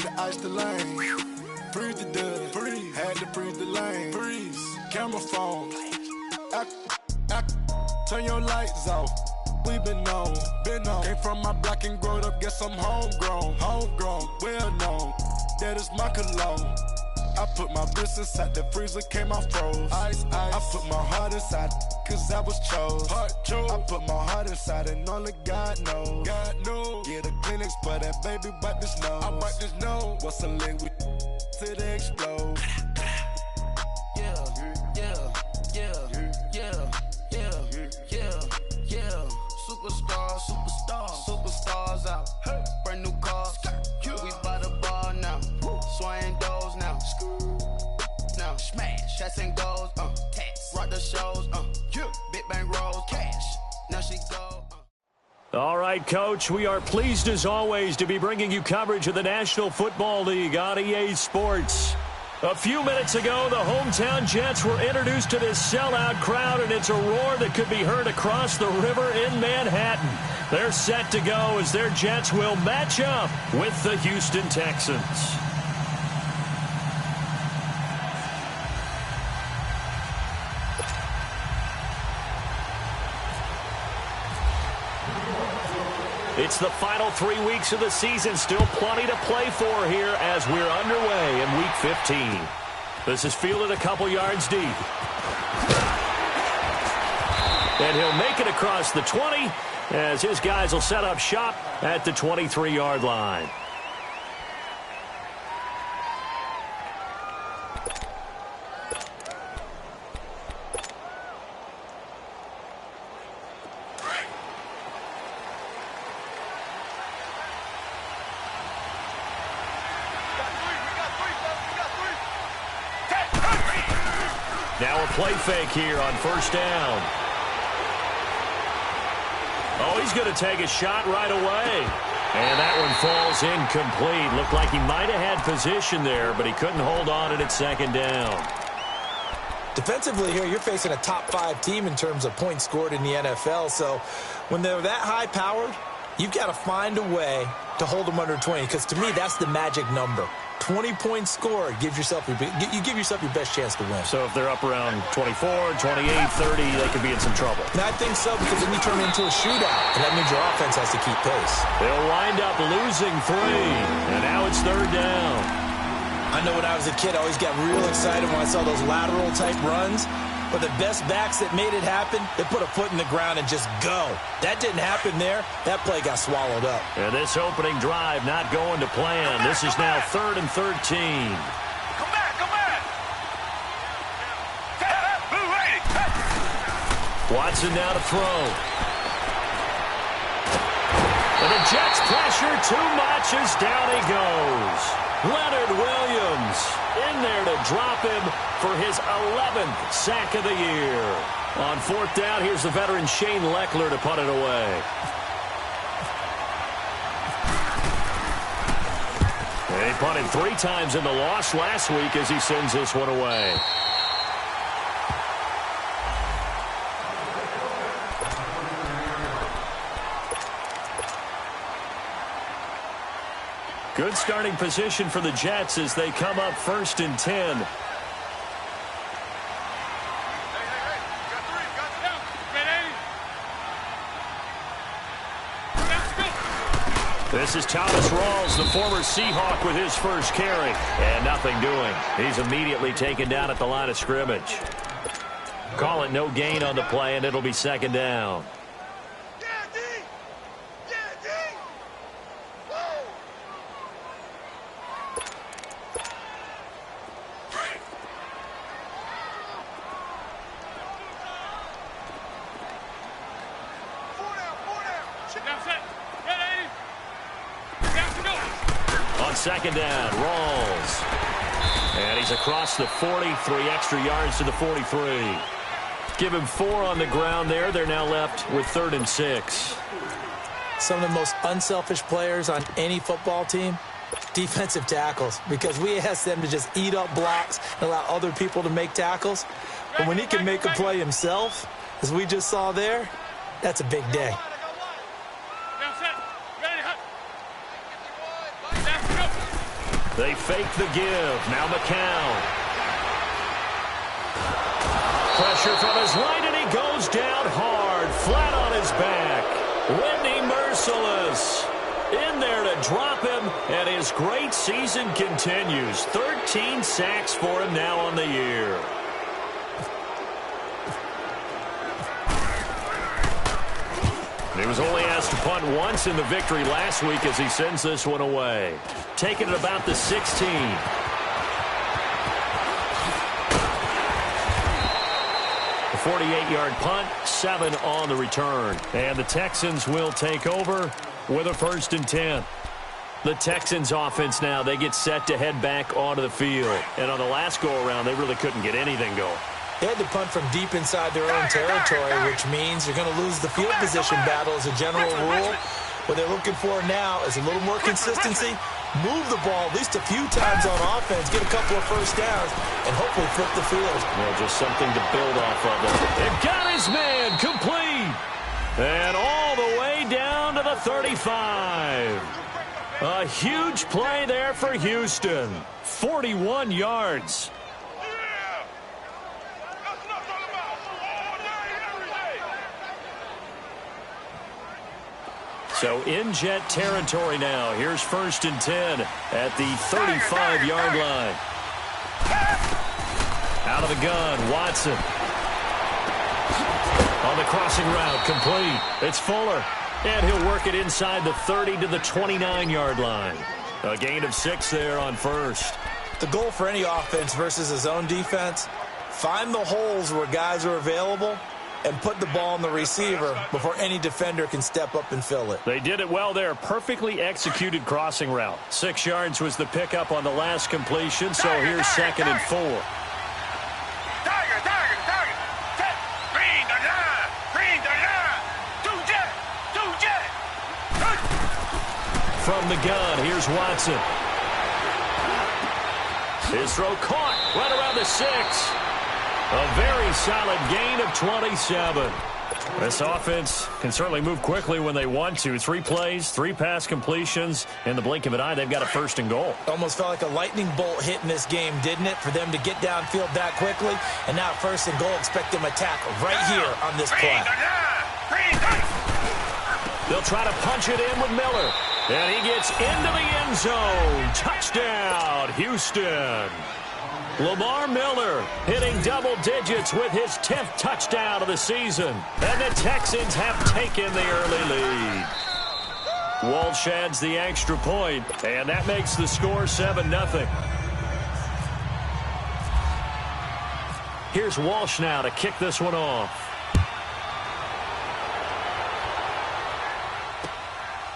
to ice the lane. Freeze the dud, freeze. Had to freeze the lane. Freeze. Camera phone. Turn your lights off. We been on. Came from my block and growed up. Guess I'm homegrown. Well known. That is my cologne. I put my wrist inside the freezer, came out froze. Ice. I put my heart inside, cause I was chose. I put my heart inside and only God knows. Yeah, the clinics, but that baby wipe this nose. I wipe this nose. What's a liquid till they explode? Superstars out. Brand new cars. We by the bar now. Swaying doors now. Now smash. Shots and goals. Rock the shows. Big bang rolls. Cash. Now she go. All right, Coach, we are pleased as always to be bringing you coverage of the National Football League on EA Sports. A few minutes ago, the hometown Jets were introduced to this sellout crowd, and it's a roar that could be heard across the river in Manhattan. They're set to go as their Jets will match up with the Houston Texans. It's the final 3 weeks of the season. Still plenty to play for here as we're underway in Week 15. This is fielded a couple yards deep. And he'll make it across the 20 as his guys will set up shop at the 23-yard line. Now a play fake here on first down. Oh, he's going to take a shot right away. And that one falls incomplete. Looked like he might have had position there, but he couldn't hold on at second down. Defensively here, you're facing a top 5 team in terms of points scored in the NFL. So when they're that high-powered, you've got to find a way to hold them under 20, because to me, that's the magic number. 20 points scored, you give yourself your best chance to win. So if they're up around 24, 28, 30, they could be in some trouble. And I think so, because then you turn it into a shootout, and that means your offense has to keep pace. They'll wind up losing 3, and now it's third down. I know when I was a kid, I always got real excited when I saw those lateral-type runs. But the best backs that made it happen, they put a foot in the ground and just go. That didn't happen there. That play got swallowed up. And this opening drive not going to plan. This is now 3rd and 13. Come back. Watson now to throw. And the Jets pressure too much as down he goes. Leonard Williams in there to drop him for his 11th sack of the year. On 4th down, here's the veteran Shane Leckler to punt it away. And he punted 3 times in the loss last week as he sends this one away. Good starting position for the Jets as they come up 1st and 10. This is Thomas Rawls, the former Seahawk, with his first carry. And nothing doing. He's immediately taken down at the line of scrimmage. Call it no gain on the play, and it'll be 2nd down. On 2nd down, Rawls. And he's across the 40, 3 extra yards to the 43. Give him 4 on the ground there. They're now left with 3rd and 6. Some of the most unselfish players on any football team, defensive tackles, because we ask them to just eat up blocks and allow other people to make tackles. But when he can make a play himself, as we just saw there, that's a big day. They fake the give. Now McCown. Pressure from his right, and he goes down hard, flat on his back. Whitney merciless. In there to drop him, and his great season continues. 13 sacks for him now on the year. He was only asked to punt once in the victory last week as he sends this one away. Taking it about the 16. A 48-yard punt, 7 on the return. And the Texans will take over with a 1st and 10. The Texans offense now, they get set to head back onto the field. And on the last go-around, they really couldn't get anything going. They had to punt from deep inside their own territory, which means you're going to lose the field position battle as a general rule. What they're looking for now is a little more consistency, move the ball at least a few times on offense, get a couple of first downs, and hopefully flip the field. Well, just something to build off of. It got his man complete. And all the way down to the 35. A huge play there for Houston. 41 yards. So in Jet territory now. Here's 1st and 10 at the 35-yard line. Out of the gun, Watson. On the crossing route, complete. It's Fuller. And he'll work it inside the 30 to the 29-yard line. A gain of 6 there on 1st. The goal for any offense versus his own defense, find the holes where guys are available and put the ball on the receiver before any defender can step up and fill it. They did it well there. Perfectly executed crossing route. 6 yards was the pickup on the last completion, so here's 2nd and 4. From the gun, here's Watson. His throw caught right around the 6. A very solid gain of 27. This offense can certainly move quickly when they want to. 3 plays, 3 pass completions. In the blink of an eye, they've got a 1st and goal. Almost felt like a lightning bolt hit in this game, didn't it? For them to get downfield that quickly. And now 1st and goal, expect them to attack right here on this play. They'll try to punch it in with Miller. And he gets into the end zone. Touchdown, Houston. Lamar Miller hitting double digits with his 10th touchdown of the season. And the Texans have taken the early lead. Walsh adds the extra point, and that makes the score 7-0. Here's Walsh now to kick this one off.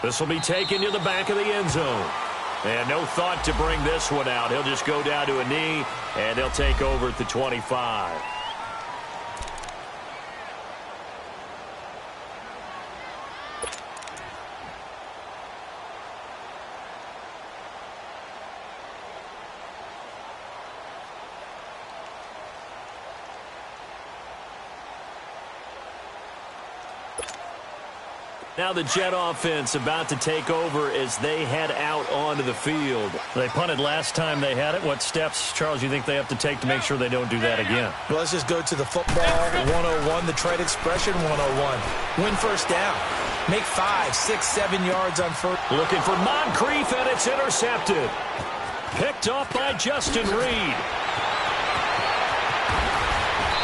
This will be taken to the back of the end zone. And no thought to bring this one out. He'll just go down to a knee, and they'll take over at the 25. Now the Jet offense about to take over as they head out onto the field. They punted last time they had it. What steps, Charles, you think they have to take to make sure they don't do that again? Well, let's just go to the football 101, the trade expression 101. Win 1st down. Make 5, 6, 7 yards on 1st. Looking for Moncrief, and it's intercepted. Picked off by Justin Reed.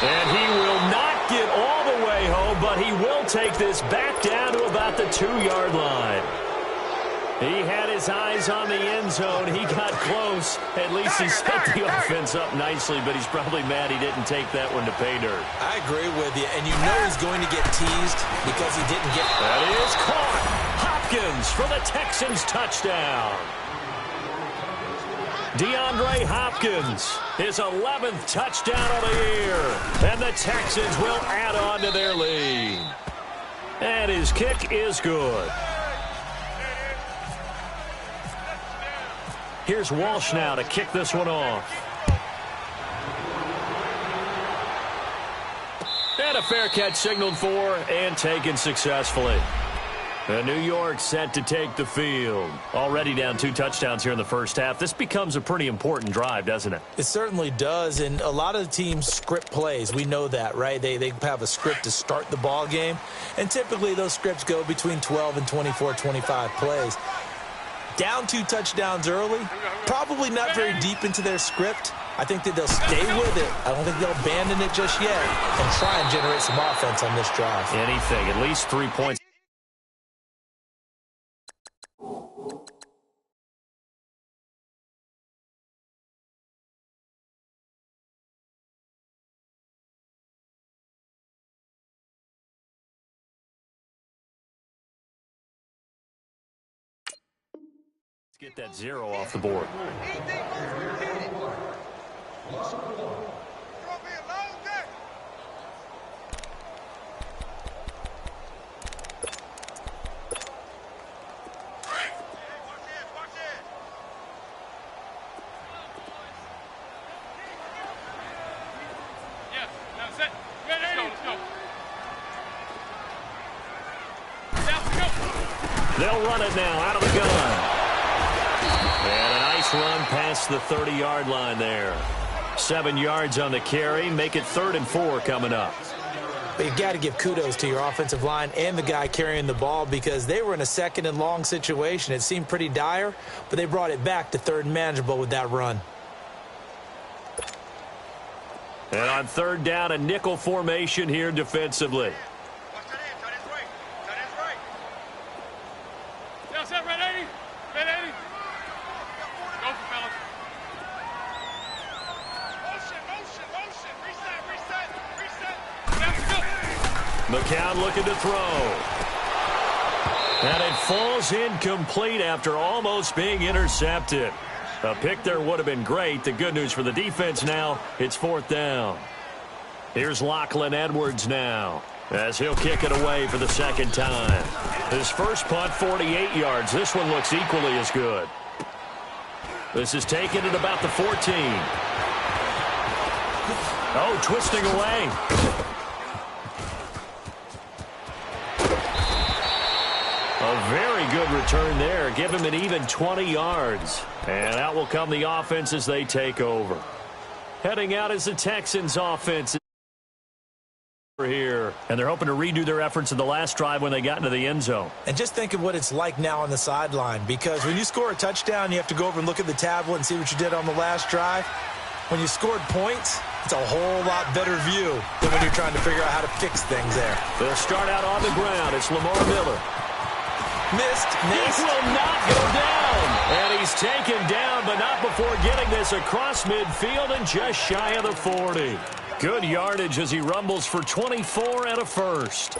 And he will not get all the way home, but he will take this back down to about the 2-yard line. He had his eyes on the end zone. He got close. At least he set the offense up nicely, but he's probably mad he didn't take that one to pay dirt. I agree with you, and you know he's going to get teased because he didn't get... That is caught. Hopkins for the Texans touchdown. DeAndre Hopkins, his 11th touchdown of the year. And the Texans will add on to their lead. And his kick is good. Here's Walsh now to kick this one off. And a fair catch signaled for and taken successfully. And New York set to take the field. Already down 2 touchdowns here in the first half. This becomes a pretty important drive, doesn't it? It certainly does, and a lot of the teams script plays. We know that, right? They have a script to start the ball game, and typically those scripts go between 12 and 24, 25 plays. Down 2 touchdowns early, probably not very deep into their script. I think that they'll stay with it. I don't think they'll abandon it just yet and try and generate some offense on this drive. Anything, at least 3 points. Get that 0 off the board. They'll run it now out of the gun. And a nice run past the 30-yard line there. 7 yards on the carry. Make it 3rd and 4 coming up. But you've got to give kudos to your offensive line and the guy carrying the ball because they were in a 2nd and long situation. It seemed pretty dire, but they brought it back to 3rd and manageable with that run. And on 3rd down, a nickel formation here defensively. McCown looking to throw. And it falls incomplete after almost being intercepted. A pick there would have been great. The good news for the defense now, it's 4th down. Here's Lachlan Edwards now as he'll kick it away for the 2nd time. His first punt, 48 yards. This one looks equally as good. This is taken at about the 14. Oh, twisting away. A very good return there. Give him an even 20 yards. And out will come the offense as they take over. Heading out is the Texans offense here. And they're hoping to redo their efforts in the last drive when they got into the end zone. And just think of what it's like now on the sideline, because when you score a touchdown, you have to go over and look at the tablet and see what you did on the last drive. When you scored points, it's a whole lot better view than when you're trying to figure out how to fix things there. They'll start out on the ground. It's Lamar Miller. Missed. He will not go down. And he's taken down, but not before getting this across midfield and just shy of the 40. Good yardage as he rumbles for 24 and a first.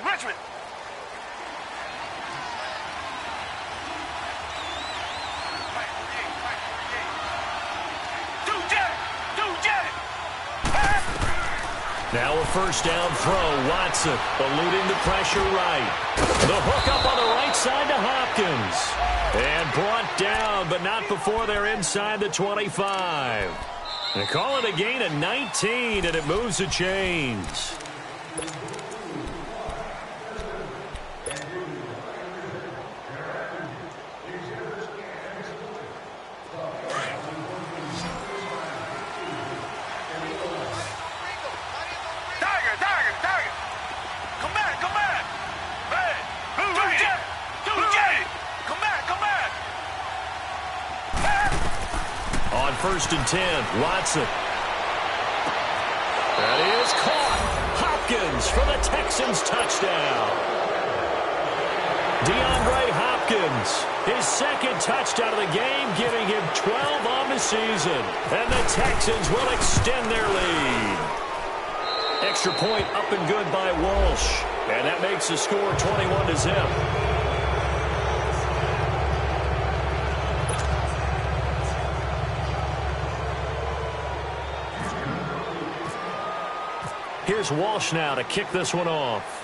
Richmond. Now a first down throw. Watson eluding the pressure right. The hook up on the right side to Hopkins. And brought down, but not before they're inside the 25. They call it a gain of 19, and it moves the chains. First and 10, Watson. That is caught. Hopkins for the Texans touchdown. DeAndre Hopkins, his 2nd touchdown of the game, giving him 12 on the season. And the Texans will extend their lead. Extra point up and good by Walsh. And that makes the score 21-0. Here's Walsh now to kick this one off.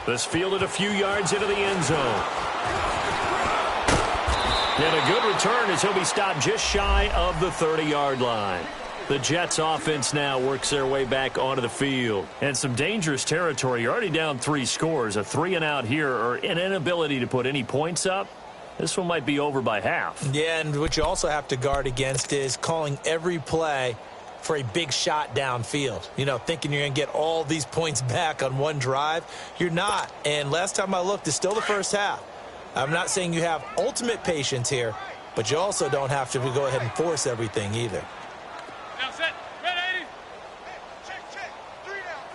This fielded a few yards into the end zone. And a good return as he'll be stopped just shy of the 30-yard line. The Jets offense now works their way back onto the field. And some dangerous territory. You're already down 3 scores. A 3-and-out here or an inability to put any points up. This one might be over by half. Yeah, and what you also have to guard against is calling every play for a big shot downfield. You know, thinking you're going to get all these points back on one drive. You're not. And last time I looked, it's still the first half. I'm not saying you have ultimate patience here, but you also don't have to go ahead and force everything either. Now set. Red 80. Check. 3 down.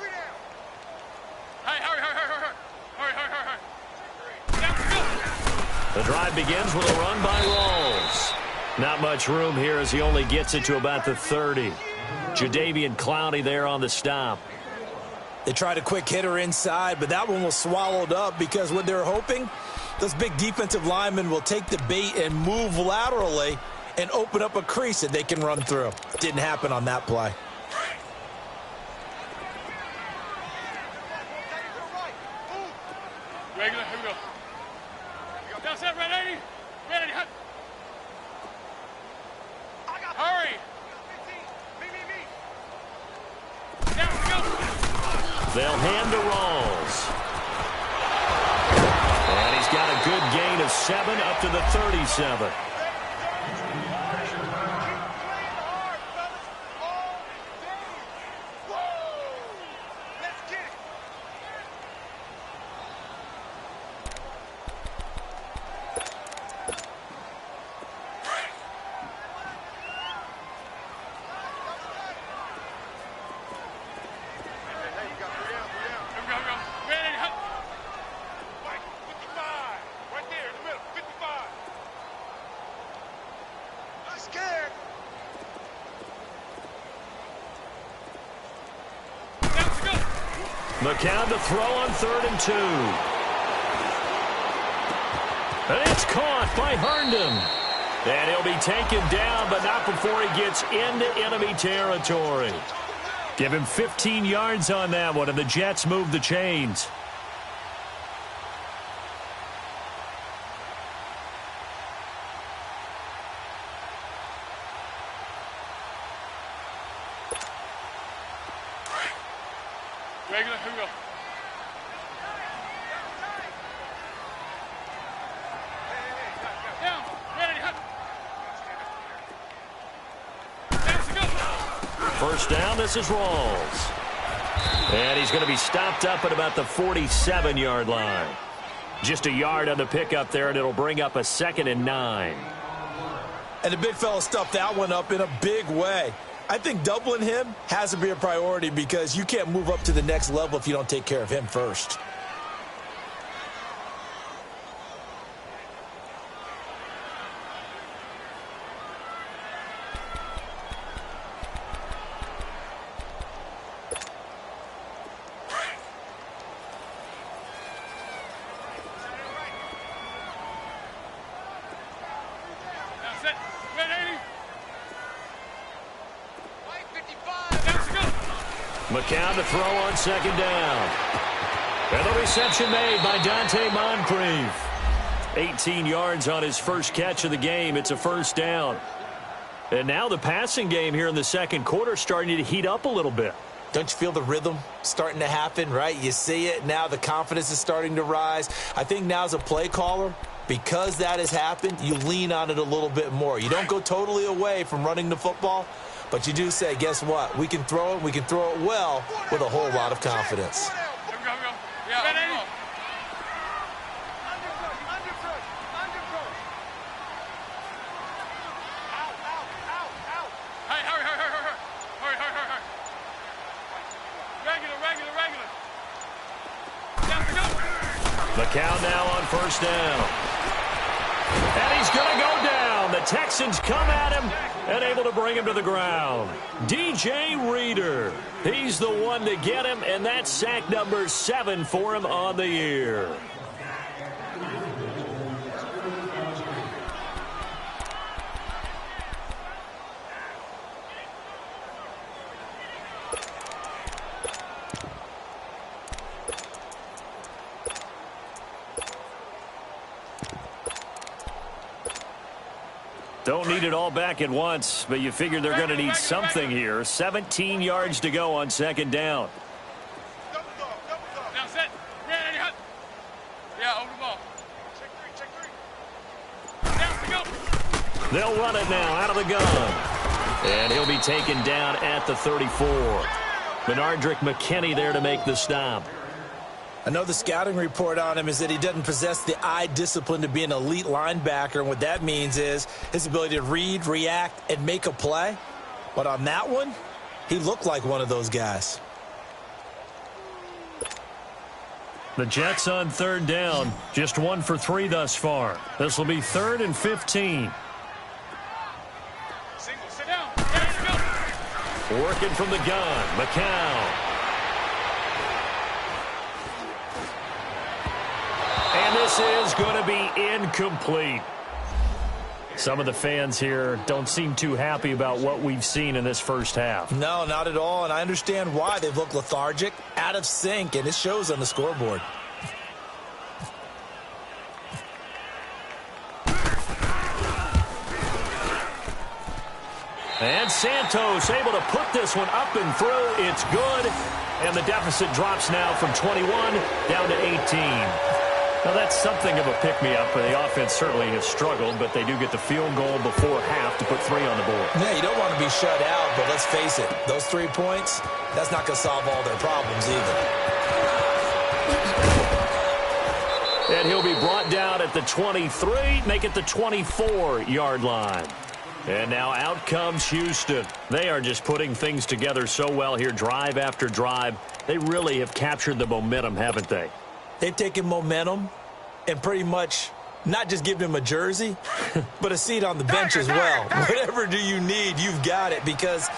Hey, hurry. Hurry. The drive begins with a run by Rawls. Not much room here as he only gets it to about the 30. Jadeveon Clowney there on the stop. They tried a quick hitter inside, but that one was swallowed up because what they're hoping, those big defensive linemen will take the bait and move laterally and open up a crease that they can run through. Didn't happen on that play. Regular, here we go. Now set, red 80. Red 80, hut. Hurry. Me. Down, go. They'll hand to Rawls. And he's got a good gain of 7 up to the 37. McCown to throw on 3rd and 2. And it's caught by Herndon. And he'll be taken down, but not before he gets into enemy territory. Give him 15 yards on that one, and the Jets move the chains. Regular, here we go. Down, ready, hut. Down to go. First down, this is Rawls. And he's going to be stopped up at about the 47-yard line. Just a yard on the pickup there, and it'll bring up a 2nd and 9. And the big fella stuffed that one up in a big way. I think doubling him has to be a priority because you can't move up to the next level if you don't take care of him first. Now set, red 80. McCown to throw on 2nd down. And the reception made by Dante Moncrief. 18 yards on his first catch of the game. It's a first down. And now the passing game here in the second quarter starting to heat up a little bit. Don't you feel the rhythm starting to happen, right? You see it. Now the confidence is starting to rise. I think now as a play caller, because that has happened, you lean on it a little bit more. You don't go totally away from running the football, but you do say, guess what? We can throw it. We can throw it well with a whole lot of confidence. Here we go. Yeah, red 80. Hey, hurry. Hurry. Regular. Down to go. McCown now on first down. And he's going to go down. The Texans come at him and able to bring him to the ground. DJ Reader, he's the one to get him, and that's sack number 7 for him on the year. Don't need it all back at once, but you figure they're going to need something here. 17 yards to go on second down. Now set. Yeah, over the ball. Check three. Down to go. They'll run it now out of the gun. And he'll be taken down at the 34. Benardrick McKinney there to make the stop. I know the scouting report on him is that he doesn't possess the eye discipline to be an elite linebacker. And what that means is his ability to read, react, and make a play. But on that one, he looked like one of those guys. The Jets on third down. Just 1 for 3 thus far. This will be 3rd and 15. Sit down. Go. Working from the gun. McCown. And this is going to be incomplete. Some of the fans here don't seem too happy about what we've seen in this first half. No, not at all, and I understand why. They've looked lethargic, out of sync, and it shows on the scoreboard. And Santos able to put this one up and through. It's good. And the deficit drops now from 21 down to 18. Now, that's something of a pick-me-up. The offense certainly has struggled, but they do get the field goal before half to put 3 on the board. Yeah, you don't want to be shut out, but let's face it, those 3 points, that's not going to solve all their problems either. And he'll be brought down at the 23, make it the 24-yard line. And now out comes Houston. They are just putting things together so well here, drive after drive. They really have captured the momentum, haven't they? They've taken momentum and pretty much not just given him a jersey, but a seat on the bench as well. Whatever do you need, you've got it, because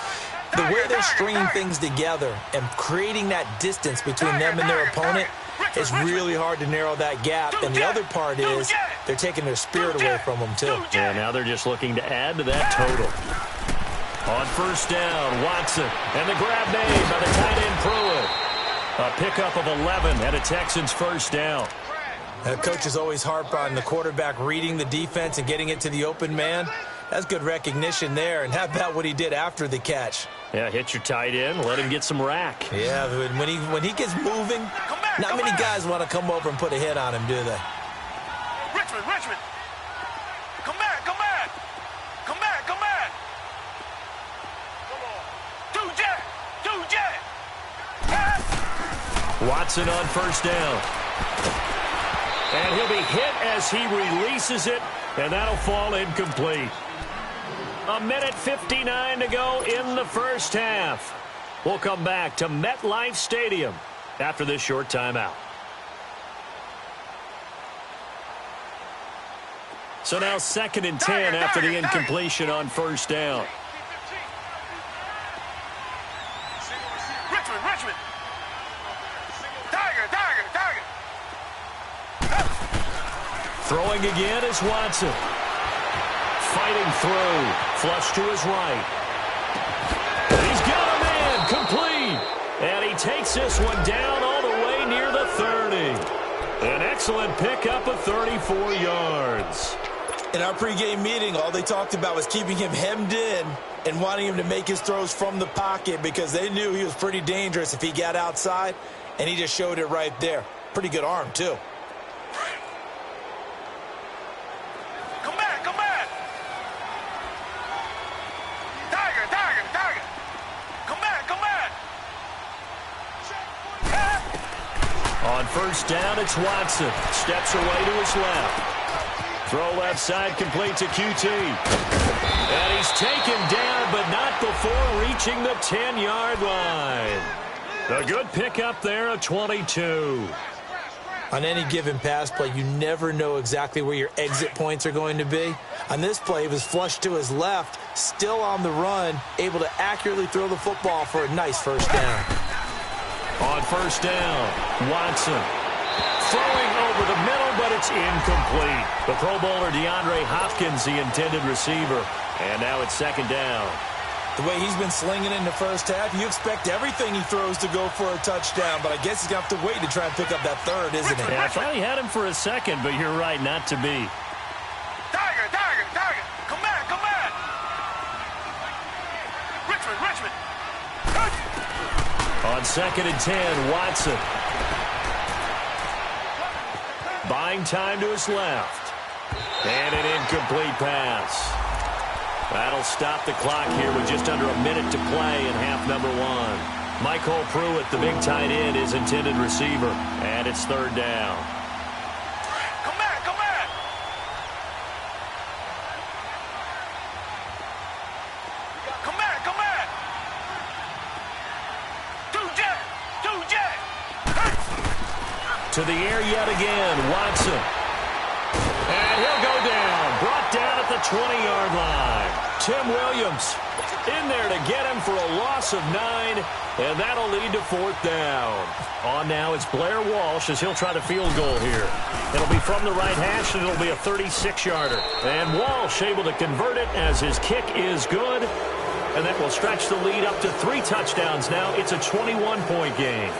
the way they're stringing things together and creating that distance between them and their opponent, it's really hard to narrow that gap. And the other part is they're taking their spirit away from them, too. Yeah, now they're just looking to add to that total. On first down, Watson, and the grab made by the tight end Pruitt. A pickup of 11 and a Texans first down. The coaches always harp on the quarterback reading the defense and getting it to the open man. That's good recognition there. And how about what he did after the catch? Yeah, hit your tight end, let him get some rack. Yeah, when he gets moving, not many guys want to come over and put a hit on him, do they? Richmond. Come back. Come back. Come on. 2 jet. Watson on first down. And he'll be hit as he releases it, and that'll fall incomplete. 1:59 to go in the first half. We'll come back to MetLife Stadium after this short timeout. So now 2nd and 10 after the incompletion on first down. Richmond. Tiger. Throwing again is Watson. Fighting through. Flush to his right. He's got a man. Complete. And he takes this one down all the way near the 30. An excellent pickup of 34 yards. In our pregame meeting, all they talked about was keeping him hemmed in and wanting him to make his throws from the pocket because they knew he was pretty dangerous if he got outside, and he just showed it right there. Pretty good arm, too. Come back. Tiger. Come back. On first down, it's Watson. Steps away to his left. Throw left side, complete to QT. And he's taken down, but not before reaching the 10-yard line. A good pickup there of 22. On any given pass play, you never know exactly where your exit points are going to be. On this play, he was flushed to his left, still on the run, able to accurately throw the football for a nice first down. On first down, Watson. Throwing over the middle, but it's incomplete. The Pro Bowler DeAndre Hopkins, the intended receiver. And now it's 2nd down. The way he's been slinging in the first half, you expect everything he throws to go for a touchdown, but I guess he's going to have to wait to try and pick up that 3rd, isn't he? Yeah, I thought he had him for a second, but you're right, not to be. Tiger. Come back. Richmond. On 2nd and 10, Watson. Buying time to his left. And an incomplete pass. That'll stop the clock here with just under a minute to play in half number 1. Michael Pruitt, the big tight end, is intended receiver. And it's 3rd down. Come back, come back. Come back, come back. Two jet. To the air yet again, Watson. And he'll go down. Brought down at the 20-yard line. Tim Williams in there to get him for a loss of 9, and that'll lead to 4th down. On now is Blair Walsh as he'll try to field goal here. It'll be from the right hash, and it'll be a 36-yarder. And Walsh able to convert it as his kick is good, and that will stretch the lead up to 3 touchdowns now. It's a 21-point game.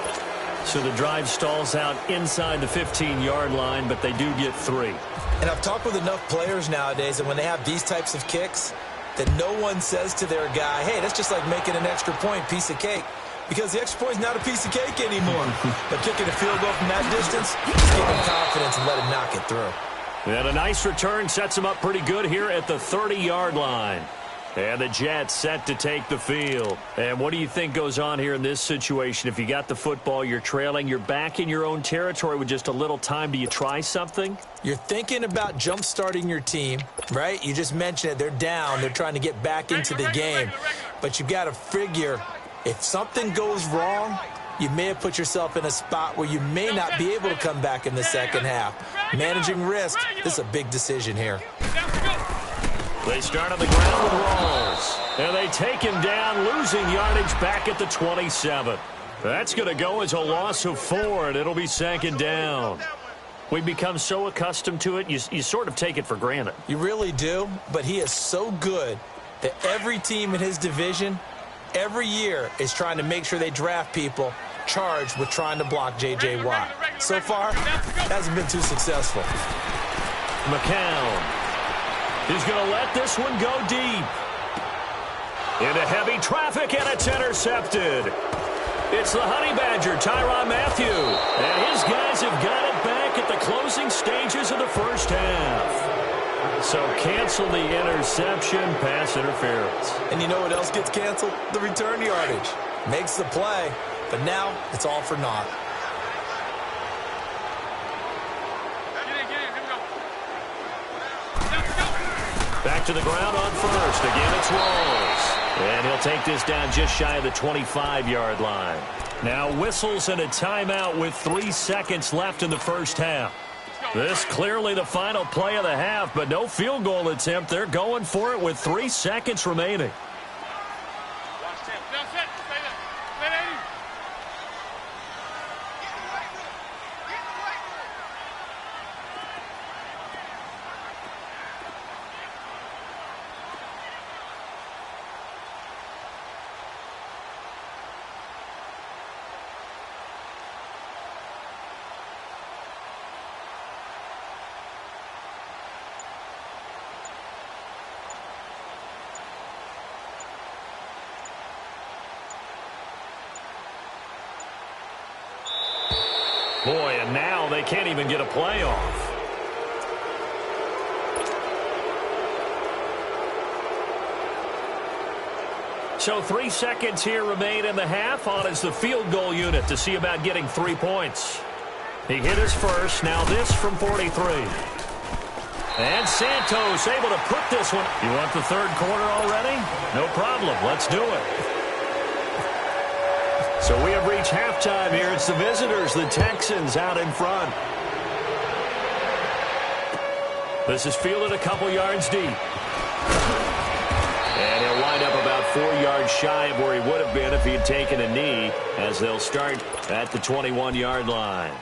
So the drive stalls out inside the 15-yard line, but they do get 3. And I've talked with enough players nowadays, and when they have these types of kicks, that no one says to their guy, hey, that's just like making an extra point, piece of cake. Because the extra point is not a piece of cake anymore. But kicking a field goal from that distance, just give him confidence and let him knock it through. And a nice return sets him up pretty good here at the 30-yard line. And the Jets set to take the field. And what do you think goes on here in this situation? If you got the football, you're trailing, you're back in your own territory with just a little time. Do you try something? You're thinking about jump-starting your team, right? You just mentioned it. They're down. They're trying to get back into the game. But you've got to figure if something goes wrong, you may have put yourself in a spot where you may not be able to come back in the second half. Managing risk, this is a big decision here. They start on the ground with Rawls. And they take him down, losing yardage back at the 27. That's going to go as a loss of 4, and it'll be 2nd down. We've become so accustomed to it, you sort of take it for granted. You really do, but he is so good that every team in his division, every year, is trying to make sure they draft people charged with trying to block J.J. Watt. So far, hasn't been too successful. McCown. He's going to let this one go deep. Into heavy traffic, and it's intercepted. It's the Honey Badger, Tyrann Mathieu. And his guys have got it back at the closing stages of the first half. So cancel the interception, pass interference. And you know what else gets canceled? The return yardage. Makes the play, but now it's all for naught. Back to the ground on first. Again, it's Rawls. And he'll take this down just shy of the 25-yard line. Now whistles and a timeout with 3 seconds left in the first half. This clearly the final play of the half, but no field goal attempt. They're going for it with 3 seconds remaining. Boy, and now they can't even get a play off. So 3 seconds here remain in the half. On is the field goal unit to see about getting 3 points. He hit his first. Now this from 43. And Santos able to put this one. You want the third quarter already? No problem. Let's do it. So we have reached halftime here. It's the visitors, the Texans, out in front. This is fielded a couple yards deep. And he'll wind up about 4 yards shy of where he would have been if he had taken a knee, as they'll start at the 21-yard line.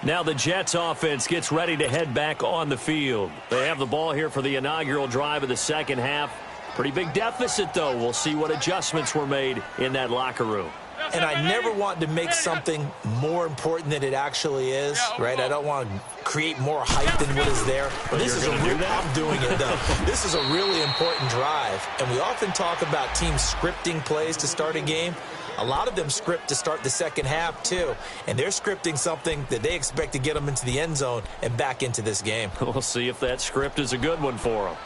Now the Jets offense gets ready to head back on the field. They have the ball here for the inaugural drive of the second half. Pretty big deficit, though. We'll see what adjustments were made in that locker room. and I never want to make something more important than it actually is, right? I don't want to create more hype than what is there. But This is I'm doing it, though. This is a really important drive, and we often talk about teams scripting plays to start a game. A lot of them script to start the second half, too, and they're scripting something that they expect to get them into the end zone and back into this game. We'll see if that script is a good one for them.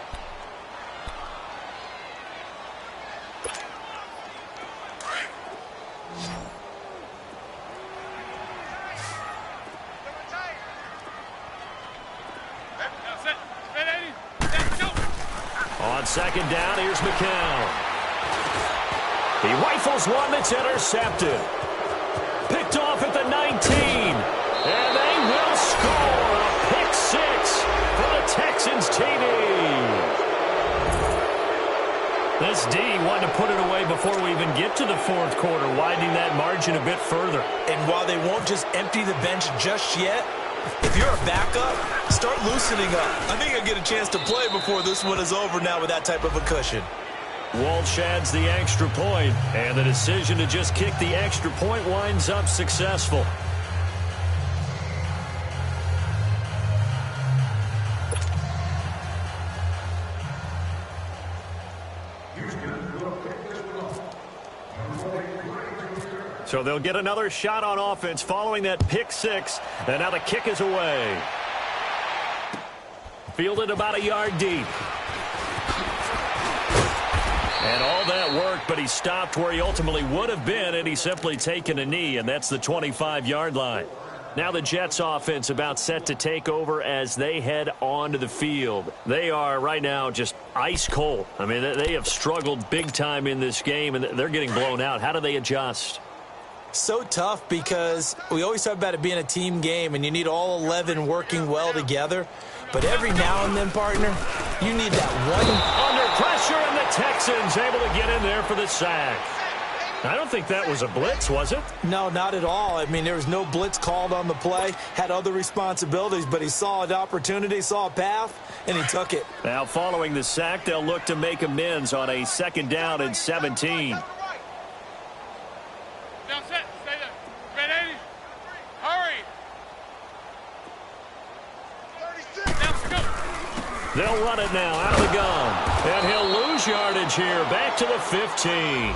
On second down, here's McCown. He rifles one that's intercepted. Picked off at the 19. And they will score a pick six for the Texans TD. This D wanted to put it away before we even get to the fourth quarter, widening that margin a bit further. And while they won't just empty the bench just yet, if you're a backup, start loosening up. I think you'll get a chance to play before this one is over now with that type of a cushion. Walsh adds the extra point, and the decision to just kick the extra point winds up successful. So they'll get another shot on offense following that pick six, and now the kick is away. Fielded about a yard deep. And all that worked, but he stopped where he ultimately would have been, and he's simply taken a knee, and that's the 25-yard line. Now the Jets offense about set to take over as they head onto the field. They are right now just ice cold. I mean, they have struggled big time in this game, and they're getting blown out. How do they adjust? So tough because we always talk about it being a team game, and you need all 11 working well together. But every now and then, partner, you need that one. Under pressure, and the Texans able to get in there for the sack. I don't think that was a blitz, was it? No, not at all. I mean, there was no blitz called on the play. Had other responsibilities, but he saw an opportunity, saw a path, and he took it. Now, following the sack, they'll look to make amends on a second down and 17. Now set. Stay there. Ready? Hurry. 36. Now go. They'll run it now out of the gun. And he'll lose yardage here. Back to the 15.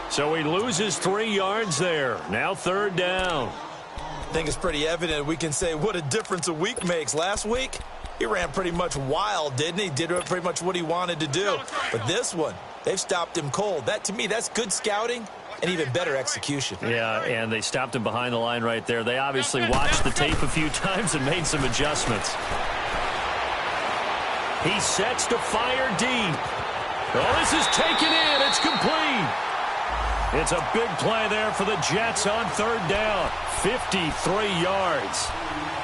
So he loses 3 yards there. Now third down. I think it's pretty evident. We can say what a difference a week makes. Last week, he ran pretty much wild, didn't he? Did pretty much what he wanted to do. But this one, they've stopped him cold. That, to me, that's good scouting and even better execution. Yeah, and they stopped him behind the line right there. They obviously watched the tape a few times and made some adjustments. He sets to fire deep. Oh, this is taken in. It's complete. It's a big play there for the Jets on third down. 53 yards.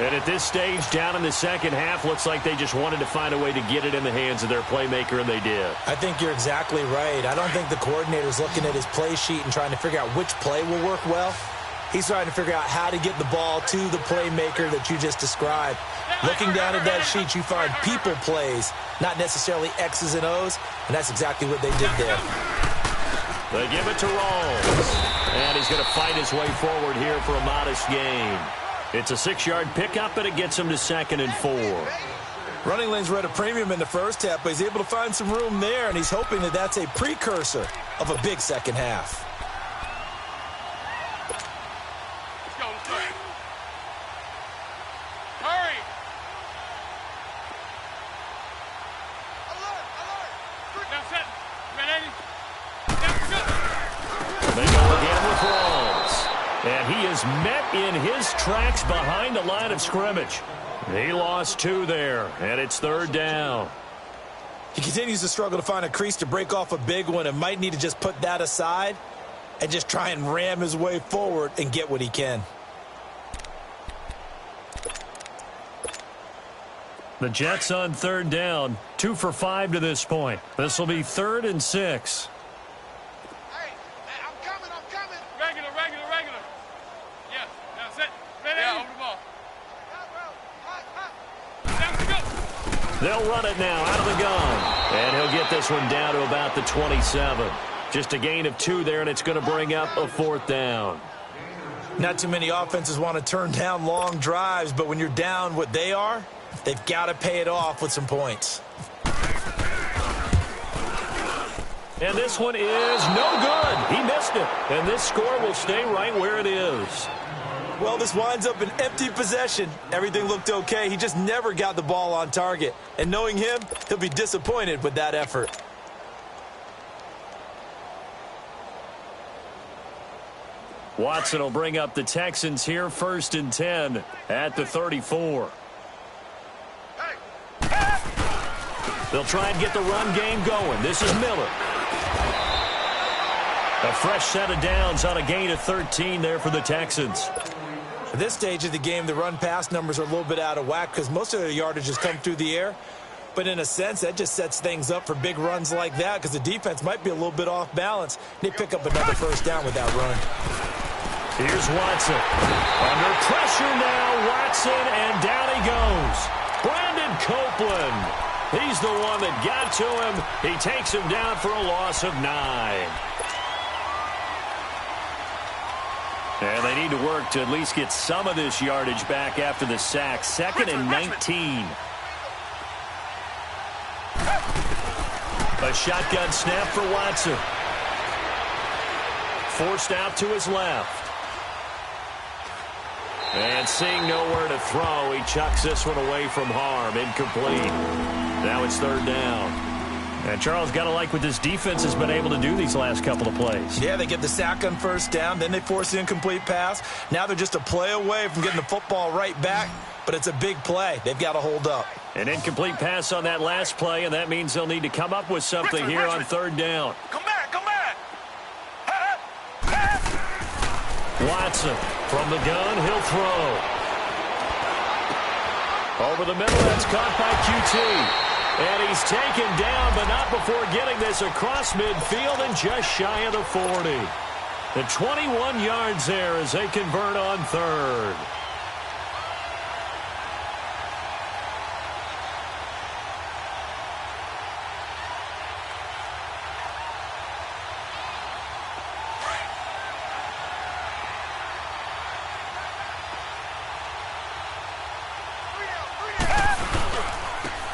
And at this stage, down in the second half, looks like they just wanted to find a way to get it in the hands of their playmaker, and they did. I think you're exactly right. I don't think the coordinator's looking at his play sheet and trying to figure out which play will work well. He's trying to figure out how to get the ball to the playmaker that you just described. Looking down at that sheet, you find people plays, not necessarily X's and O's, and that's exactly what they did there. They give it to Rawls. And he's going to fight his way forward here for a modest gain. It's a 6-yard pickup, and it gets him to 2nd and 4. Running lanes were at a premium in the first half, but he's able to find some room there, and he's hoping that that's a precursor of a big second half. Let's go. Let's go. Hurry. Alert. Now set. Ready? They go again with Rawls. And he is met in his tracks behind the line of scrimmage. He lost 2 there, and it's third down. He continues to struggle to find a crease to break off a big one and might need to just put that aside and just try and ram his way forward and get what he can. The Jets on third down, 2 for 5 to this point. This will be 3rd and 6. Regular. Yes. Now set. Ready? Yeah, hold the ball. Down to go. They'll run it now out of the gun. And he'll get this one down to about the 27. Just a gain of 2 there, and it's going to bring up a 4th down. Not too many offenses want to turn down long drives, but when you're down what they are, they've got to pay it off with some points. And this one is no good. He missed it. And this score will stay right where it is. Well, this winds up an empty possession. Everything looked okay. He just never got the ball on target. And knowing him, he'll be disappointed with that effort. Watson will bring up the Texans here, 1st and 10 at the 34. They'll try and get the run game going. This is Miller. A fresh set of downs on a gain of 13 there for the Texans. At this stage of the game, the run-pass numbers are a little bit out of whack because most of their yardage has come through the air. But in a sense, that just sets things up for big runs like that because the defense might be a little bit off balance. They pick up another 1st down with that run. Here's Watson. Under pressure now, Watson, and down he goes. Brandon Copeland. He's the one that got to him. He takes him down for a loss of 9. And they need to work to at least get some of this yardage back after the sack. 2nd and 19. A shotgun snap for Watson. Forced out to his left. And seeing nowhere to throw, he chucks this one away from harm. Incomplete. Now it's 3rd down. And Charles, got to like what this defense has been able to do these last couple of plays. Yeah, they get the sack on 1st down, then they force the incomplete pass. Now they're just a play away from getting the football right back, but it's a big play. They've got to hold up. An incomplete pass on that last play, and that means they'll need to come up with something here on 3rd down. Come back, come back. Watson from the gun, he'll throw. Over the middle, that's caught by QT. And he's taken down, but not before getting this across midfield and just shy of the 40. The 21 yards there as they convert on 3rd.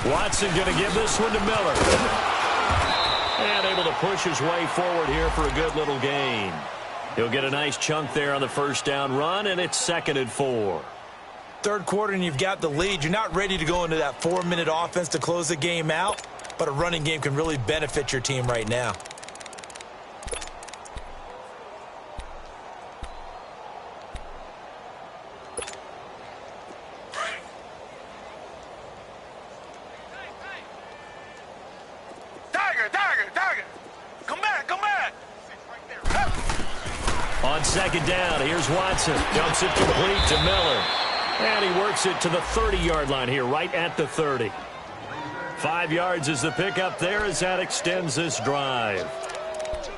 Watson going to give this one to Miller. And able to push his way forward here for a good little gain. He'll get a nice chunk there on the 1st down run, and it's 2nd and 4. 3rd quarter, and you've got the lead. You're not ready to go into that 4-minute offense to close the game out, but a running game can really benefit your team right now. On 2nd down, here's Watson. Dumps it complete to Miller. And he works it to the 30-yard line here, right at the 30. 5 yards is the pickup there as that extends this drive.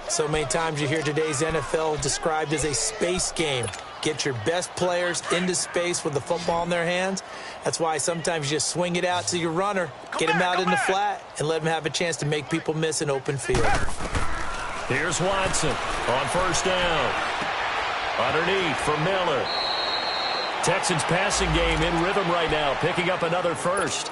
So many times you hear today's NFL described as a space game. Get your best players into space with the football in their hands. That's why sometimes you just swing it out to your runner, get him out in the flat, and let him have a chance to make people miss an open field. Here's Watson on 1st down. Underneath for Miller. Texans passing game in rhythm right now, picking up another 1st.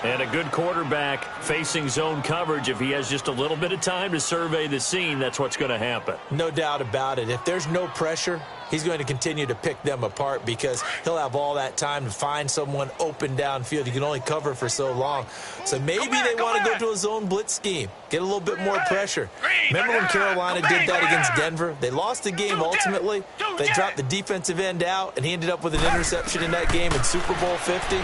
And a good quarterback facing zone coverage. If he has just a little bit of time to survey the scene, that's what's going to happen. No doubt about it. If there's no pressure, he's going to continue to pick them apart because he'll have all that time to find someone open downfield. You can only cover for so long. So maybe they want to go to a zone blitz scheme, get a little bit more pressure. Remember when Carolina did that against Denver? They lost the game ultimately. They dropped the defensive end out, and he ended up with an interception in that game in Super Bowl 50.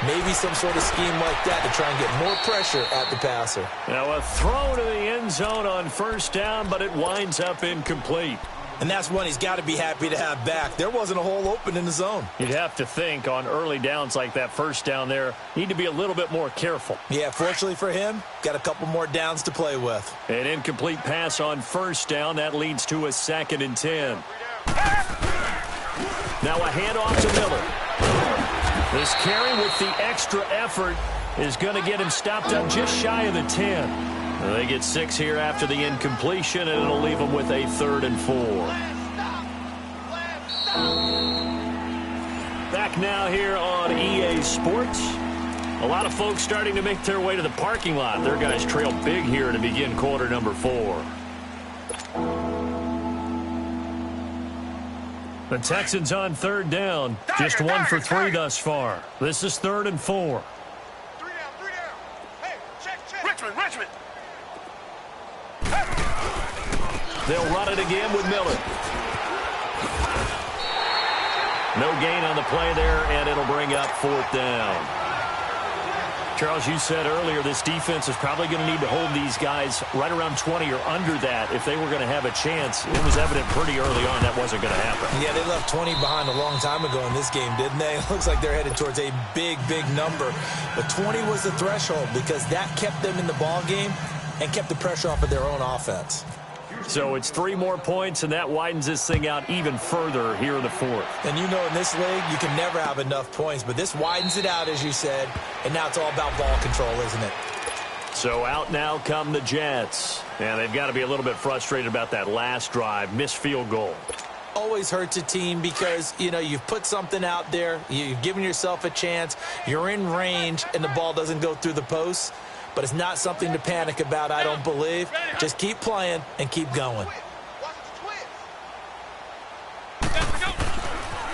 Maybe some sort of scheme like that to try and get more pressure at the passer. Now a throw to the end zone on 1st down, but it winds up incomplete. And that's one he's got to be happy to have back. There wasn't a hole open in the zone. You'd have to think on early downs like that 1st down there, need to be a little bit more careful. Yeah, fortunately for him, got a couple more downs to play with. An incomplete pass on 1st down. That leads to a 2nd and 10. Now a handoff to Miller. This carry with the extra effort is going to get him stopped up just shy of the 10. They get 6 here after the incompletion, and it'll leave them with a 3rd and 4. Back now here on EA Sports. A lot of folks starting to make their way to the parking lot. Their guys trail big here to begin quarter number 4. The Texans on 3rd down. Just 1 for 3 thus far. This is 3rd and 4. 3 down, 3 down. Hey, check. Richmond. They'll run it again with Miller. No gain on the play there, and it'll bring up 4th down. Charles, you said earlier this defense is probably going to need to hold these guys right around 20 or under that if they were going to have a chance. It was evident pretty early on that wasn't going to happen. Yeah, they left 20 behind a long time ago in this game, didn't they? It looks like they're headed towards a big number. But 20 was the threshold because that kept them in the ball game and kept the pressure off of their own offense. So it's 3 more points, and that widens this thing out even further here in the 4th. And you know in this league, you can never have enough points, but this widens it out, as you said, and now it's all about ball control, isn't it? So out now come the Jets. And they've got to be a little bit frustrated about that last drive, missed field goal. Always hurts a team because, you know, you've put something out there, you've given yourself a chance, you're in range, and the ball doesn't go through the posts. But it's not something to panic about, I don't believe. Just keep playing and keep going.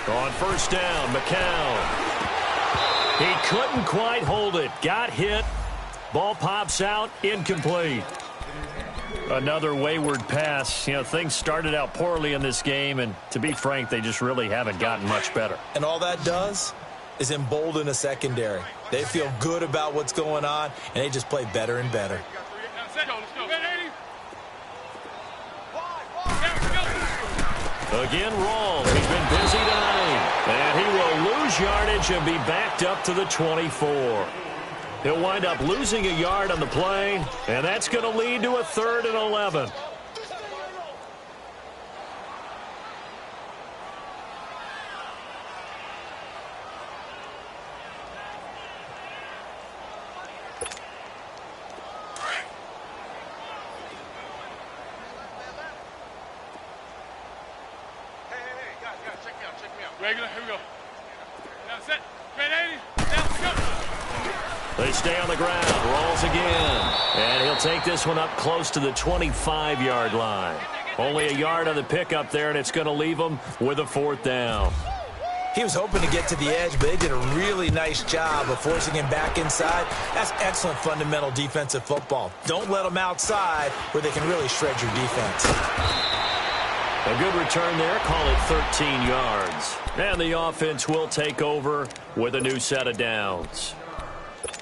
On 1st down, McCown. He couldn't quite hold it. Got hit. Ball pops out. Incomplete. Another wayward pass. You know, things started out poorly in this game, and to be frank, they just really haven't gotten much better. And all that does is embolden a secondary. They feel good about what's going on, and they just play better and better. Again, Rawls. He's been busy tonight. And he will lose yardage and be backed up to the 24. He'll wind up losing a yard on the play, and that's going to lead to a 3rd and 11. Regular, here we go. Now set. 80. Now go. They stay on the ground. Rolls again. And he'll take this one up close to the 25-yard line. Only a yard on the pickup there, and it's going to leave him with a 4th down. He was hoping to get to the edge, but they did a really nice job of forcing him back inside. That's excellent fundamental defensive football. Don't let them outside where they can really shred your defense. A good return there. Call it 13 yards. And the offense will take over with a new set of downs.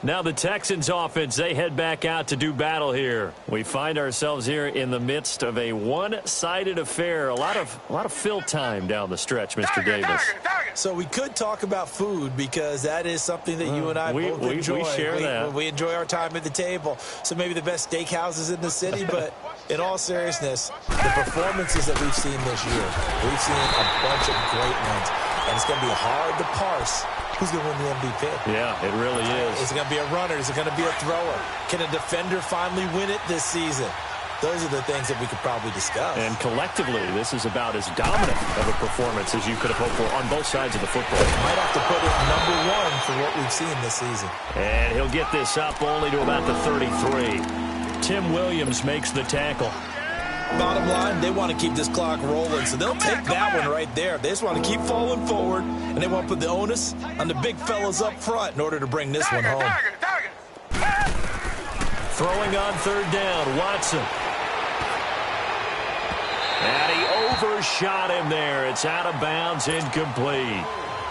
Now the Texans offense, they head back out to do battle here. We find ourselves here in the midst of a one-sided affair. A lot of fill time down the stretch, Mr. Davis. So we could talk about food because that is something that you and I both enjoy. We share that. We enjoy our time at the table. So maybe the best steakhouses in the city, but in all seriousness, the performances that we've seen this year, we've seen a bunch of great ones. And it's going to be hard to parse who's going to win the MVP. Yeah, it really is. Is it going to be a runner? Is it going to be a thrower? Can a defender finally win it this season? Those are the things that we could probably discuss. And collectively, this is about as dominant of a performance as you could have hoped for on both sides of the football. Might have to put it #1 for what we've seen this season. And he'll get this up only to about the 33. Tim Williams makes the tackle. Bottom line, they want to keep this clock rolling, so they'll take that one right there. They just want to keep falling forward, and they want to put the onus on the big fellas up front in order to bring this one home. Throwing on 3rd down, Watson. And he overshot him there. It's out of bounds, incomplete.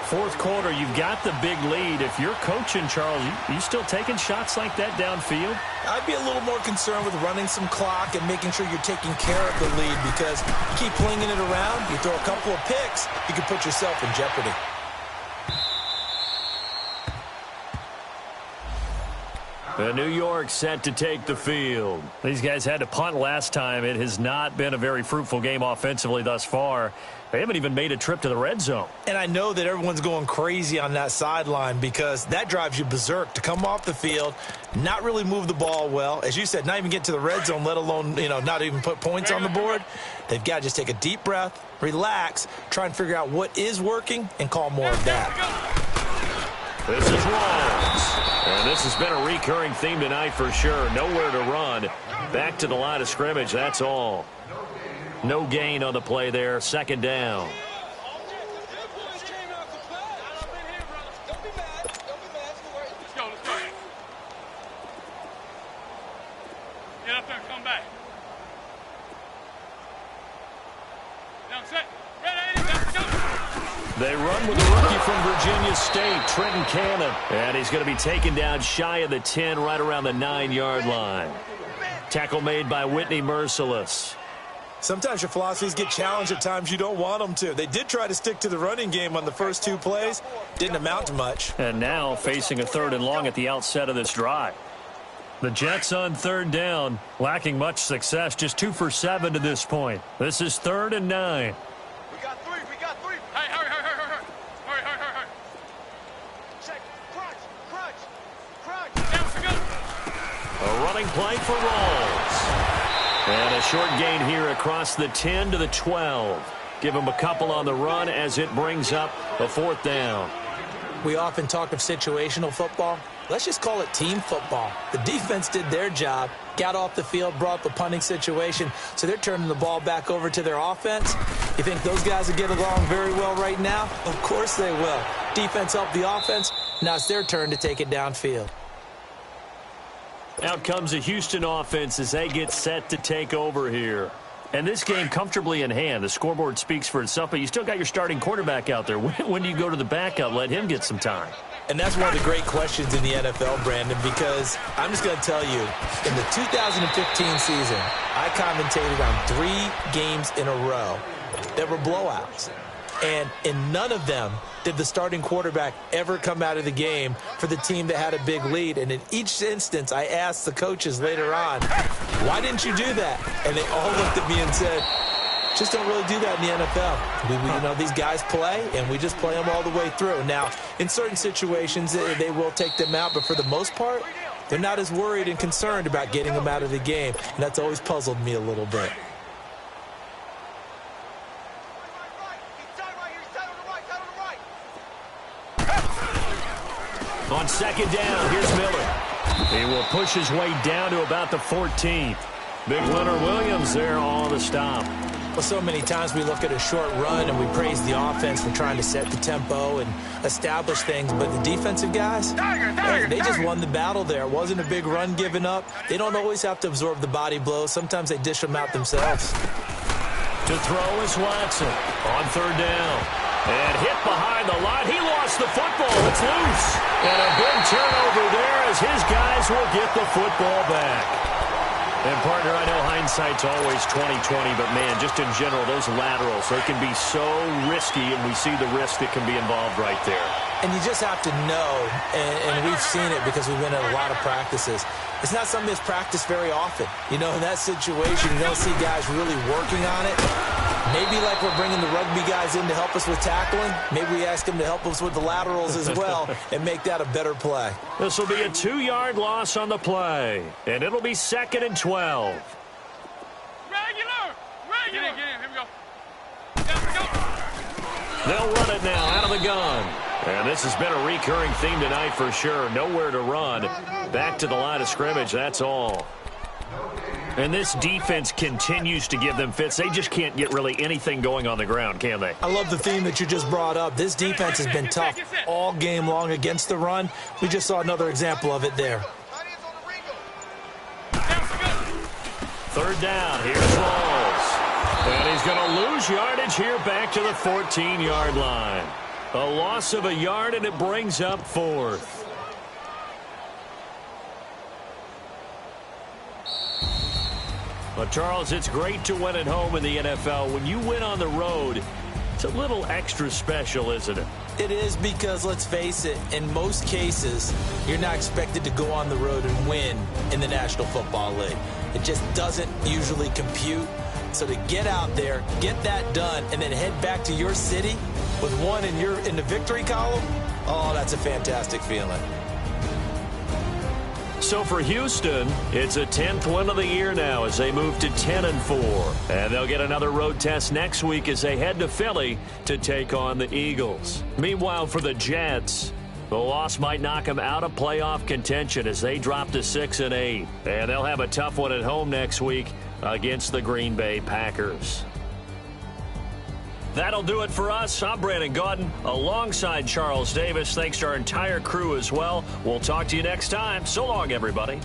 4th quarter, you've got the big lead. If you're coaching, Charles, you still taking shots like that downfield? I'd be a little more concerned with running some clock and making sure you're taking care of the lead because you keep flinging it around, you throw a couple of picks, you can put yourself in jeopardy. And New York set to take the field. These guys had to punt last time. It has not been a very fruitful game offensively thus far. They haven't even made a trip to the red zone. And I know that everyone's going crazy on that sideline because that drives you berserk to come off the field, not really move the ball well. As you said, not even get to the red zone, let alone, not even put points on the board. They've got to just take a deep breath, relax, try and figure out what is working, and call more of that. This is Rawls. And this has been a recurring theme tonight for sure. Nowhere to run. Back to the line of scrimmage, that's all. No gain on the play there. Second down. Let's go. Get up there and come back. Down set. Ready, let's go. They run with the rookie from Virginia State, Trenton Cannon. And he's going to be taken down shy of the 10, right around the 9-yard line. Tackle made by Whitney Merciless. Sometimes your philosophies get challenged at times you don't want them to. They did try to stick to the running game on the first 2 plays. Didn't amount to much. And now facing a 3rd and long at the outset of this drive. The Jets on 3rd down, lacking much success, just 2 for 7 to this point. This is 3rd and 9. We got three. Hey, hurry. Hurry. Check. Crunch. Down to go. A running play for Rawls. And a short gain here across the 10 to the 12. Give him a couple on the run as it brings up a 4th down. We often talk of situational football. Let's just call it team football. The defense did their job, got off the field, brought the punting situation, so they're turning the ball back over to their offense. You think those guys will get along very well right now? Of course they will. Defense helped the offense. Now it's their turn to take it downfield. Out comes the Houston offense as they get set to take over here. And this game comfortably in hand. The scoreboard speaks for itself, but you still got your starting quarterback out there. When do you go to the backup? Let him get some time. And that's one of the great questions in the NFL, Brandon, because I'm just going to tell you, in the 2015 season, I commentated on 3 games in a row that were blowouts. And in none of them did the starting quarterback ever come out of the game for the team that had a big lead. And in each instance, I asked the coaches later on, why didn't you do that? And they all looked at me and said, just don't really do that in the NFL. These guys play, and we just play them all the way through. Now, in certain situations, they will take them out, but for the most part, they're not as worried and concerned about getting them out of the game. And that's always puzzled me a little bit. On 2nd down, here's Miller. He will push his way down to about the 14th. Big Leonard Williams there on the stop. Well, so many times we look at a short run and we praise the offense for trying to set the tempo and establish things, but the defensive guys, they just won the battle there. It wasn't a big run given up. They don't always have to absorb the body blows. Sometimes they dish them out themselves. To throw is Watson on 3rd down. And hit behind the line. He lost the football. It's loose. And a big turnover there as his guys will get the football back. And, partner, I know hindsight's always 20/20, but, man, just in general, those laterals, they can be so risky, and we see the risk that can be involved right there. And you just have to know, and we've seen it because we've been at a lot of practices. It's not something that's practiced very often. In that situation, you don't see guys really working on it. Maybe like we're bringing the rugby guys in to help us with tackling, maybe we ask them to help us with the laterals as well and make that a better play. This will be a 2-yard loss on the play, and it'll be 2nd and 12. Regular. Get in. Here we go. Down we go. They'll run it now out of the gun. And this has been a recurring theme tonight for sure. Nowhere to run. Back to the line of scrimmage, that's all. And this defense continues to give them fits. They just can't get really anything going on the ground, can they? I love the theme that you just brought up. This defense has been tough all game long against the run. We just saw another example of it there. 3rd down, here's Rawls. And he's going to lose yardage here back to the 14-yard line. A loss of a yard, and it brings up 4th. Well, Charles, it's great to win at home in the NFL. When you win on the road, it's a little extra special, isn't it? It is because, let's face it, in most cases, you're not expected to go on the road and win in the National Football League. It just doesn't usually compute. So to get out there, get that done, and then head back to your city with one in the victory column, oh, that's a fantastic feeling. So for Houston, it's a 10th win of the year now as they move to 10-4. And they'll get another road test next week as they head to Philly to take on the Eagles. Meanwhile, for the Jets, the loss might knock them out of playoff contention as they drop to 6-8. And they'll have a tough one at home next week against the Green Bay Packers. That'll do it for us. I'm Brandon Gaudin alongside Charles Davis. Thanks to our entire crew as well. We'll talk to you next time. So long, everybody.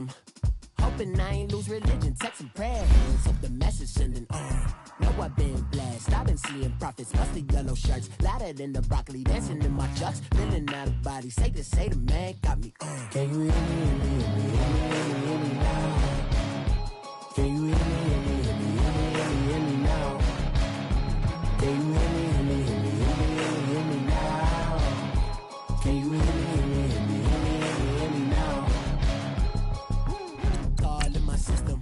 system. Hoping I ain't lose religion, text some prayer hands, hope the message sending on. Know I've been blessed, I've been seeing prophets, mustard yellow shirts, louder than the broccoli, dancing in my chucks, feeling out of body, say the man got me on. Can you hear me, hear me, hear me now? Can you hear me, hear me, hear me, hear me now? Can you hear me, hear me, hear me, hear me now? Can you hear me, hear me, hear me, hear me now? God in my system,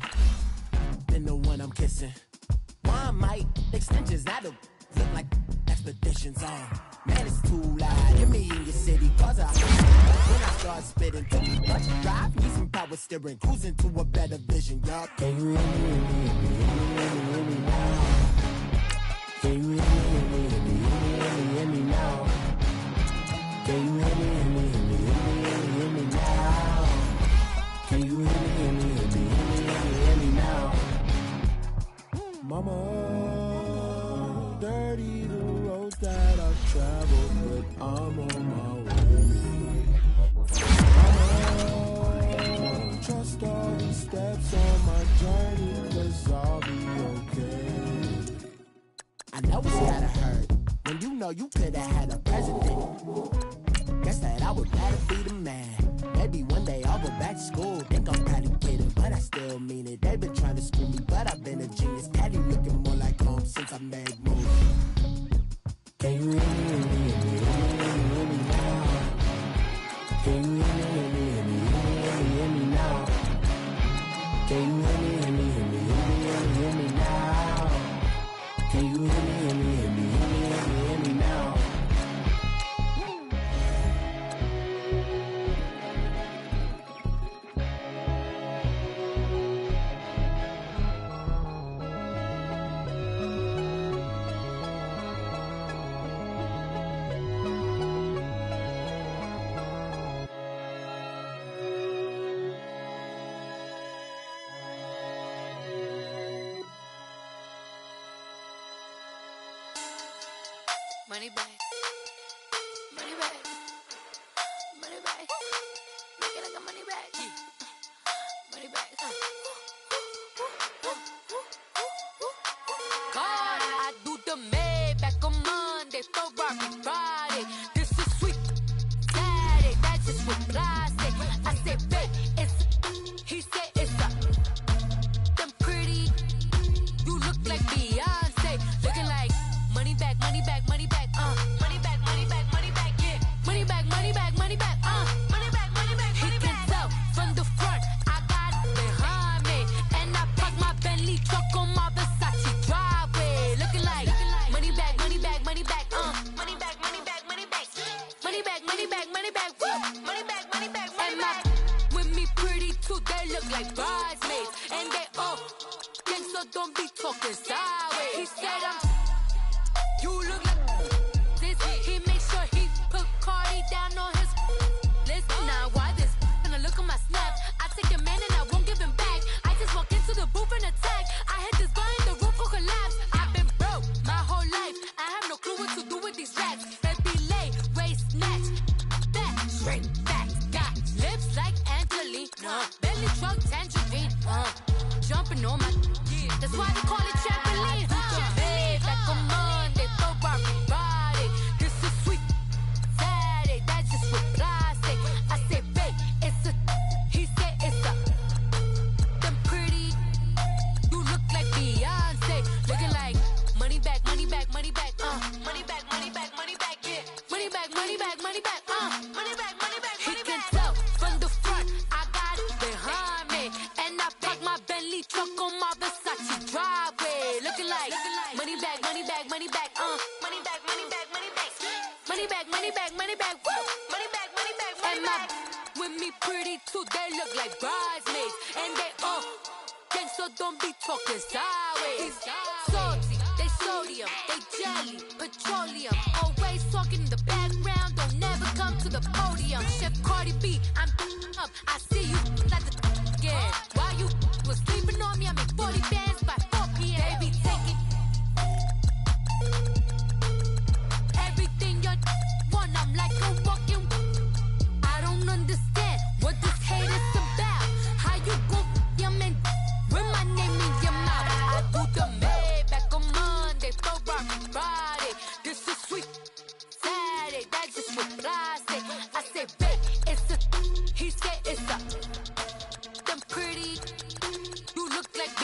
been the one I'm kissing. One might extensions that'll look like expeditions on. Man, it's too loud. Hear me in your city, cause when I start spitting to me, but drive me some power steering, cruising to a better vision, y'all. Can you hear me, hear me, hear me now? Can you hear me, hear me, hear me now? Can you hear me, hear me, hear me now? Can you hear me, hear me, hear me now? Mama, dirty the roads that I've traveled, but I'm on my way. Mama, trust all these steps on my journey, 'cause I'll be okay. I know it's gotta hurt when you know you could've had a president. Guess that I would rather be the man. Maybe one day I'll go back to school. Think I'm probably kidding, but I still mean it. They've been trying to school me, but I've been a genius. Daddy looking more like home since I made moves. Can you hear me, hear me, hear me now? Can you hear me, hear me, hear me, hear me now? Can you hear me, hear me, hear me, hear me now? Can you hear me, hear me, hear me, hear me now? Money back, money back, money back. Make it like a money back, money back. God, I do the Maybach on Monday, Ferrari Friday. This is sweet Saturday, that's just what I say. I say, babe, it's he said it's a them pretty. You look like Beyonce, looking like money back, money back, money back. Money back, money back, money back, yeah. Money back, money back, money back, money back, money back, money back. He can tell from the front, I got it behind me. And I park my Bentley truck on my Versace driveway. Looking like money back, money back, money back, money back, money back, money back. Money back, money back, money back, woo. Money back, money back, money back. With me pretty too, they look like bridesmaids. And they all gang, so don't be talking sideways. He said you look like this. He make sure he put Cardi down on his list. Now why this? Gonna look at my snap. I take a man and I won't give him back. I just walk into the booth and attack. I hit this guy in the roof will collapse. I've been broke my whole life. I have no clue what to do with these racks. Baby lay, waist snatch, that straight back. Got lips like Angelina, belly truck tangerine. Jumping on my, that's why they call it trampoline. Back on Monday, Ferrari Friday. This is sweet Saturday, that's just what I say. I say, babe, it's a, he said it's a, them pretty. You look like Beyonce, looking like money back, money back, money back, money back, money back, money back, yeah. Money back, money back, money back, money back, money back. He can tell from the front, I got it behind me, and I park my Bentley truck on my Versace driveway. Looking like money back, money back, money back, money back, money back, money back, money back, money back, money back, woo. Money back, money back, money back. With me pretty too, they look like bridesmaids, and they all gang, so don't be talking sideways. Salty, they sodium, they jelly, petroleum. Always talking in the background, don't never come to the podium. Chef Cardi B, I'm up, I see you like the again. While you was sleeping on me, I make 40 bands by 4 p.m. Baby, take it. Everything you want, I'm like a walking. I don't understand what this hate is about. How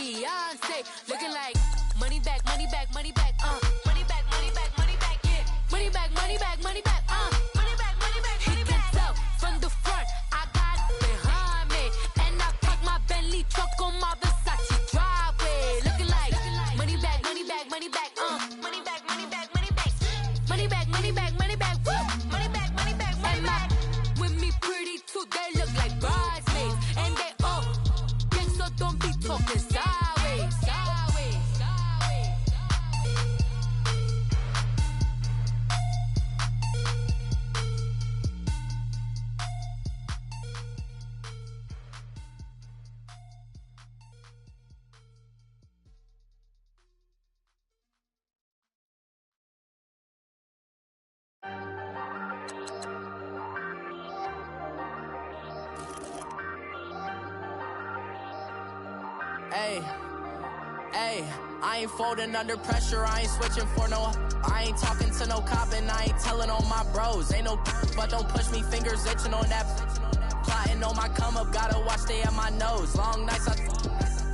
Beyonce. Looking like money back, money back, money back, money back, money back, money back, yeah. Money back, money back, money back, money back, money back, money back. He can tell from the front, I got it behind me. And I park my Bentley truck on my Versace driveway. Looking like money back, money back, money back, money back, money back, money back. Money back, money back, money back, woo. Money back, money back, money back. With me pretty too, they look like bridesmaids. And they all gang, so don't be talking sideways, sideways, sideways. Hey, I ain't folding under pressure, I ain't switching for no. I ain't talking to no cop and I ain't telling on my bros. Ain't no but don't push me, fingers itching on that. Plotting on my come up, gotta watch stay at my nose. Long nights I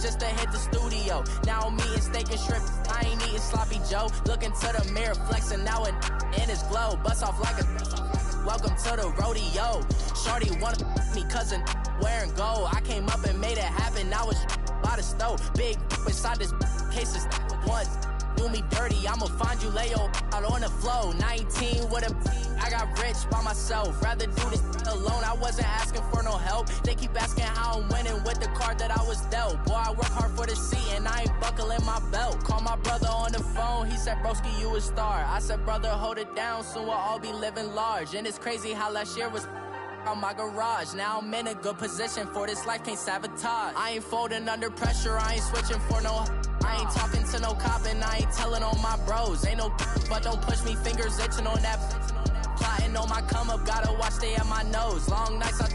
just to hit the studio. Now I'm eating steak and shrimp, I ain't eating sloppy Joe. Looking to the mirror, flexing now and in his glow. Bust off like a welcome to the rodeo. Shorty wanna me cousin wearing gold. I came up and made it happen, I was by the stove. Big inside this case is one. Do me dirty, I'ma find you, lay your out on the floor. 19 with a I got rich by myself. Rather do this alone, I wasn't asking for no help. They keep asking how I'm winning with the card that I was dealt. Boy, I work hard for the seat and I ain't buckling my belt. Call my brother on the phone, he said, broski, you a star. I said, brother, hold it down, soon we'll all be living large. And it's crazy how last year was on my garage. Now I'm in a good position for this life, can't sabotage. I ain't folding under pressure, I ain't switching for no. I ain't talking to no cop and I ain't telling on my bros. Ain't no but don't push me, fingers itching on that. Plotting on my come up, gotta watch stay at my nose. Long nights I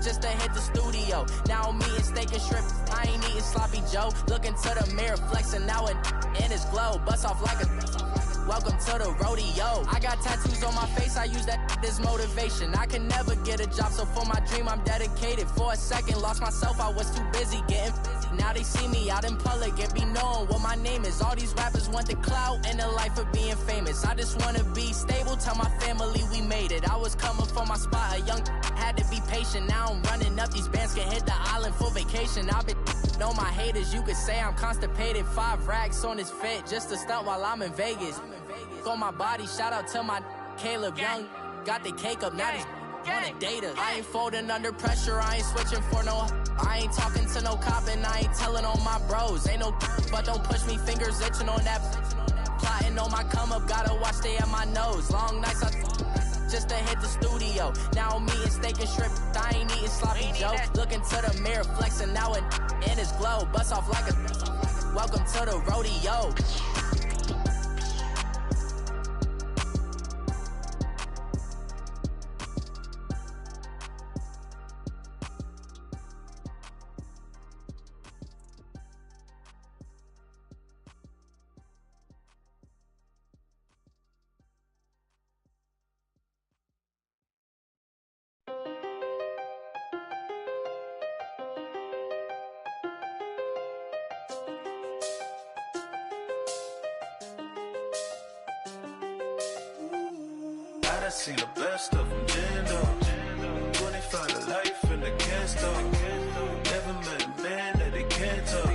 just to hit the studio. Now I'm eating steak and shrimp, I ain't eating sloppy Joe. Looking to the mirror, flexing now and in his glow. Bust off like a welcome to the rodeo. I got tattoos on my face, I use that as motivation. I can never get a job, so for my dream I'm dedicated. For a second, lost myself, I was too busy getting now they see me out in public and be knowing what my name is. All these rappers want the clout and the life of being famous. I just wanna be stable, tell my family we made it. I was coming from my spot, a young had to be patient. Now I'm running up, these bands can hit the island for vacation. I've been know my haters, you could say I'm constipated. 5 racks on his fit, just to stunt while I'm in Vegas. On my body, shout out to my Caleb Young. Got the cake up, now he's wanna date us. I ain't folding under pressure, I ain't switching for no. I ain't talking to no cop and I ain't telling on my bros. Ain't no but don't push me, fingers itching on that. Plotting on my come up, gotta watch stay at my nose. Long nights I just to hit the studio. Now I'm eating steak and shrimp, I ain't eating sloppy Joe. Looking to the mirror, flexing now and in his glow. Bust off like a welcome to the rodeo. I seen the best of them, Jando. 25 to life and they can't stop. Never met a man that they can't talk.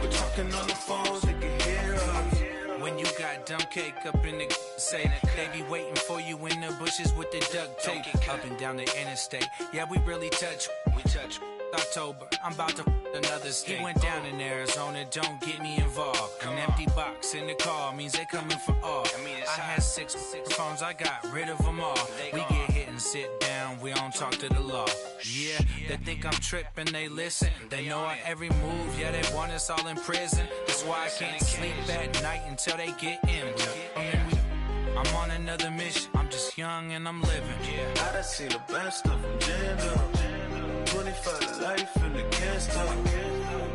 We're talking on the phones, they can hear us. When you got dumb cake up in the say that they be waiting for you in the bushes with the duct tape. Up and down the interstate, yeah, we really touch. We touch. October, I'm about to another state. He went down in Arizona, don't get me involved. An empty box in the car means they coming for all. I had 6 phones, I got rid of them all. We get hit and sit down, we don't talk to the law. Yeah, they think I'm tripping, they listen. They know our every move, yeah, they want us all in prison. That's why I can't sleep at night until they get in. I'm on another mission, I'm just young and I'm living. I done seen the best of them, Jando. 25 to life and they can't stop.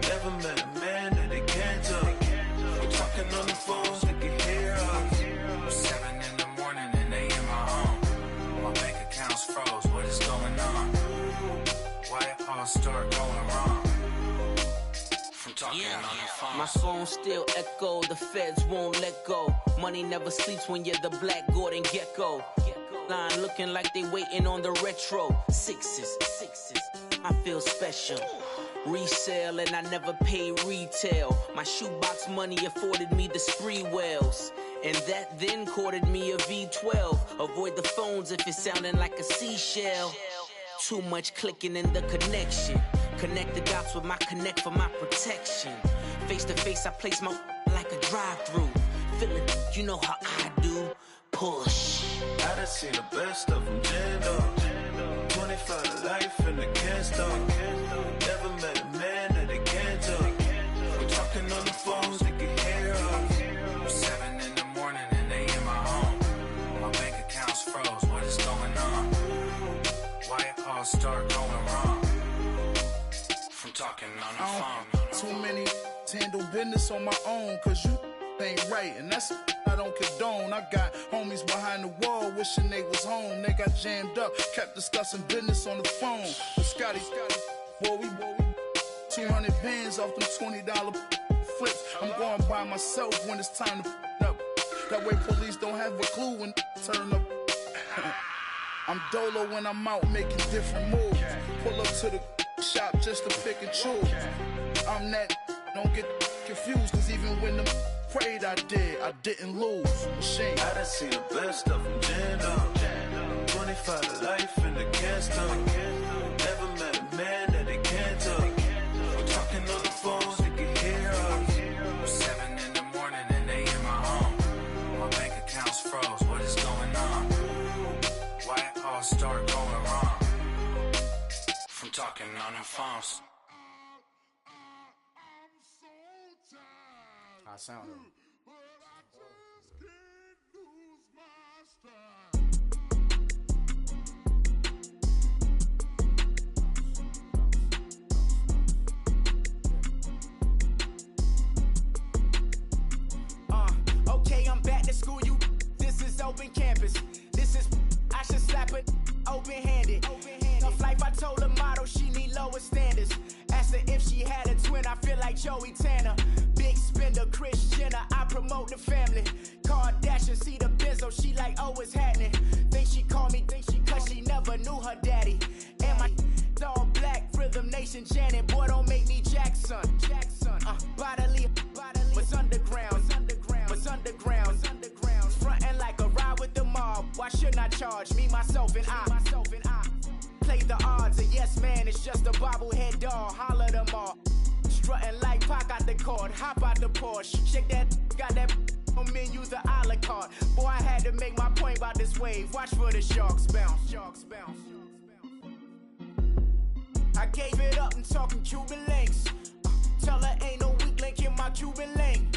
Never met a man that they can't talk. We're talking on the phones, they can hear us. 7 in the morning and they in my home. My bank account's froze, what is going on? Why it all start going wrong? From My phone still echo, the feds won't let go. Money never sleeps when you're the Black Gordon Gecko. Line looking like they waiting on the retro. Sixes, I feel special. Resale and I never pay retail. My shoebox money afforded me the spree wells. And that then courted me a V12. Avoid the phones if it's sounding like a seashell. Too much clicking in the connection. Connect the dots with my connect for my protection. Face to face, I place my like a drive-through. Feeling, you know how I do. Push. I done seen the best of them jammed up. 25 to life in the can't stop. Never met a man that they can't talk. We're talking on the phones, they can hear us. 7 in the morning and they in my home. My bank account's froze, what is going on? Why it all start going wrong? From talking on the phone. Too many handle business on my own, cause you ain't right, and that's I don't condone. I got homies behind the wall wishing they was home. They got jammed up, kept discussing business on the phone. But Scotty, boy, we 200 bands off them $20 flips. I'm going by myself when it's time to up. That way police don't have a clue when turn up. I'm dolo when I'm out making different moves. Pull up to the shop just to pick and choose. I'm that, don't get confused, cause even when them prayed I didn't lose. Machine. I done seen the best of them jammed up. 25 to life in the can't stop. Never met a man that they can't talk. We're talking on the phones, they can hear us. 7 in the morning and they in my home. My bank account's froze, what is going on? Why it all start going wrong? From talking on the phones. I sound it. Okay, I'm back to school, you. This is open campus. This is, I should slap it open-handed. Tough life, I told her motto, she need lower standards. Asked her if she had a twin, I feel like Joey Tanner. Big spender, Kris Jenner, I promote the family. Kardashian, see the benzo, she like, oh, it's happening. Think she called me, cause she never knew her daddy. And my all black, Rhythm Nation Janet, boy, don't make me Jackson. Bodily, was underground. Frontin' like a ride with the mob. Why shouldn't I charge me, myself, and I? Play the odds, a yes man is just a bobblehead doll. Holler them all. Strutting like Pac out the court, hop out the Porsche. Shake that, got that on menu, the a la carte. Boy, I had to make my point about this wave. Watch for the sharks bounce. I gave it up and talking Cuban links. Tell her ain't no weak link in my Cuban link.